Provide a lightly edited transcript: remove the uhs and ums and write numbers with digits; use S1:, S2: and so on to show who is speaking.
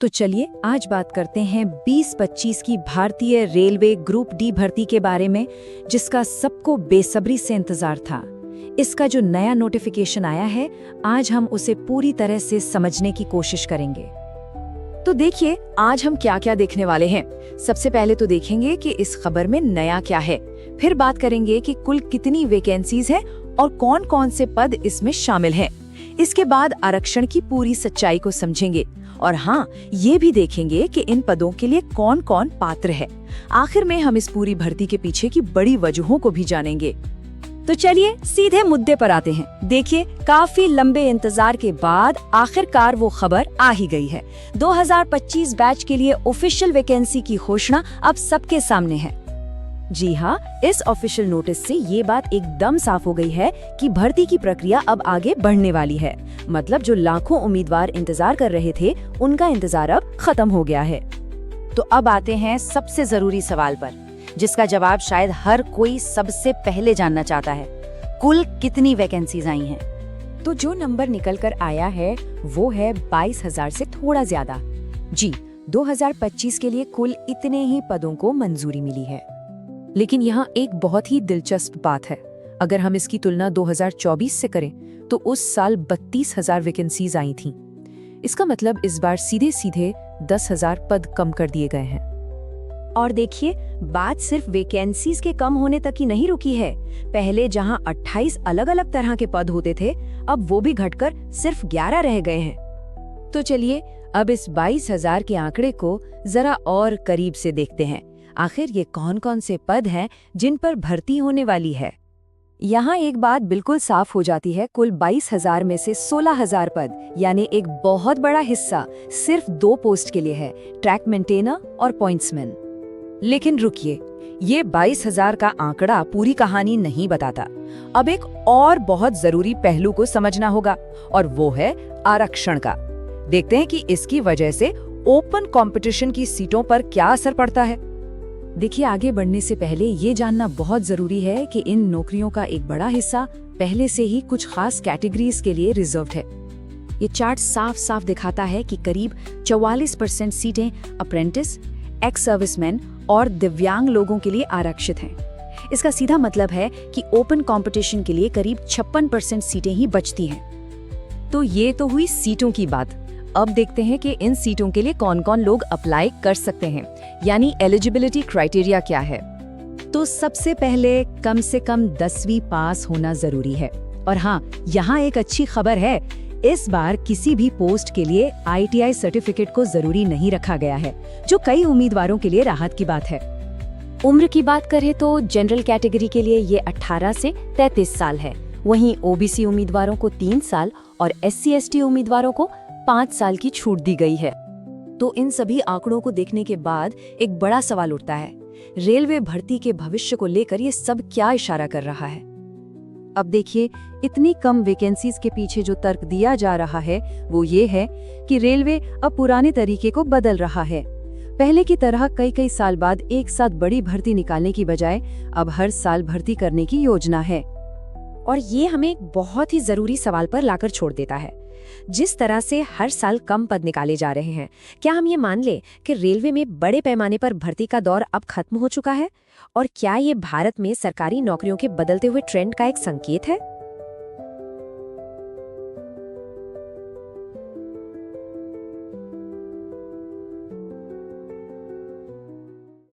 S1: तो चलिए आज बात करते हैं 2025 की भारतीय रेलवे ग्रुप डी भर्ती के बारे में, जिसका सबको बेसब्री से इंतजार था। इसका जो नया नोटिफिकेशन आया है, आज हम उसे पूरी तरह से समझने की कोशिश करेंगे। तो देखिए आज हम क्या क्या देखने वाले हैं। सबसे पहले तो देखेंगे कि इस खबर में नया क्या है, फिर बात करेंगे कि कुल कितनी वैकेंसीज हैं और कौन कौन से पद इसमें शामिल हैं। इसके बाद आरक्षण की पूरी सच्चाई को समझेंगे और हाँ, ये भी देखेंगे कि इन पदों के लिए कौन कौन पात्र है। आखिर में हम इस पूरी भर्ती के पीछे की बड़ी वजहों को भी जानेंगे। तो चलिए सीधे मुद्दे पर आते हैं। देखिए काफी लंबे इंतजार के बाद आखिरकार वो खबर आ ही गई है। 2025 बैच के लिए ऑफिशियल वैकेंसी की घोषणा अब सबके सामने है। जी हाँ, इस ऑफिशियल नोटिस से ये बात एकदम साफ हो गई है कि भर्ती की प्रक्रिया अब आगे बढ़ने वाली है। मतलब जो लाखों उम्मीदवार इंतजार कर रहे थे, उनका इंतजार अब खत्म हो गया है। तो अब आते हैं सबसे जरूरी सवाल पर, जिसका जवाब शायद हर कोई सबसे पहले जानना चाहता है। कुल कितनी वैकेंसीज आई हैं? तो जो नंबर निकल कर आया है वो है 22,000 से थोड़ा ज्यादा। जी, 2025 के लिए कुल इतने ही पदों को मंजूरी मिली है। लेकिन यहाँ एक बहुत ही दिलचस्प बात है। अगर हम इसकी तुलना 2024 से करें तो उस साल 32,000 वैकेंसीज आई थीं। इसका मतलब इस बार सीधे सीधे 10,000 पद कम कर दिए गए हैं। और देखिए, बात सिर्फ वैकेंसीज के कम होने तक ही नहीं रुकी है। पहले जहां 28 अलग अलग तरह के पद होते थे, अब वो भी घटकर सिर्फ 11 रह गए हैं। तो चलिए अब इस 22,000 के आंकड़े को जरा और करीब से देखते हैं। आखिर ये कौन कौन से पद हैं जिन पर भर्ती होने वाली है। यहाँ एक बात बिल्कुल साफ हो जाती है। कुल 22,000 में से 16,000 पद, यानी एक बहुत बड़ा हिस्सा सिर्फ 2 पोस्ट के लिए है, ट्रैक मेंटेनर और पॉइंट्समैन। लेकिन रुकिए, ये 22,000 का आंकड़ा पूरी कहानी नहीं बताता। अब एक और बहुत जरूरी पहलू को समझना होगा, और वो है आरक्षण का। देखते हैं कि इसकी वजह से ओपन कंपटीशन की सीटों पर क्या असर पड़ता है। देखिए, आगे बढ़ने से पहले ये जानना बहुत जरूरी है कि इन नौकरियों का एक बड़ा हिस्सा पहले से ही कुछ खास कैटेगरीज के लिए रिजर्व्ड है। ये चार्ट साफ साफ दिखाता है कि करीब 44% सीटें अप्रेंटिस, एक्स सर्विसमैन और दिव्यांग लोगों के लिए आरक्षित हैं। इसका सीधा मतलब है कि ओपन कंपटीशन के लिए करीब 56% सीटें ही बचती हैं। तो ये तो हुई सीटों की बात। अब देखते हैं कि इन सीटों के लिए कौन कौन लोग अप्लाई कर सकते हैं, यानी एलिजिबिलिटी क्राइटेरिया क्या है। तो सबसे पहले कम से कम 10वीं पास होना जरूरी है। और हाँ, यहाँ एक अच्छी खबर है, इस बार किसी भी पोस्ट के लिए ITI सर्टिफिकेट को जरूरी नहीं रखा गया है, जो कई उम्मीदवारों के लिए राहत की बात है। उम्र की बात करें तो जनरल कैटेगरी के लिए ये 18 से 33 साल है। वहीं OBC उम्मीदवारों को 3 साल और SC/ST उम्मीदवारों को 5 साल की छूट दी गई है। तो इन सभी आंकड़ों को देखने के बाद एक बड़ा सवाल उठता है, रेलवे भर्ती के भविष्य को लेकर ये सब क्या इशारा कर रहा है। अब देखिए, इतनी कम वैकेंसीज के पीछे जो तर्क दिया जा रहा है वो ये है कि रेलवे अब पुराने तरीके को बदल रहा है। पहले की तरह कई साल बाद एक साथ बड़ी भर्ती निकालने की बजाय अब हर साल भर्ती करने की योजना है। और ये हमें एक बहुत ही जरूरी सवाल पर लाकर छोड़ देता है। जिस तरह से हर साल कम पद निकाले जा रहे हैं, क्या हम ये मान ले कि रेलवे में बड़े पैमाने पर भर्ती का दौर अब खत्म हो चुका है? और क्या ये भारत में सरकारी नौकरियों के बदलते हुए ट्रेंड का एक संकेत है?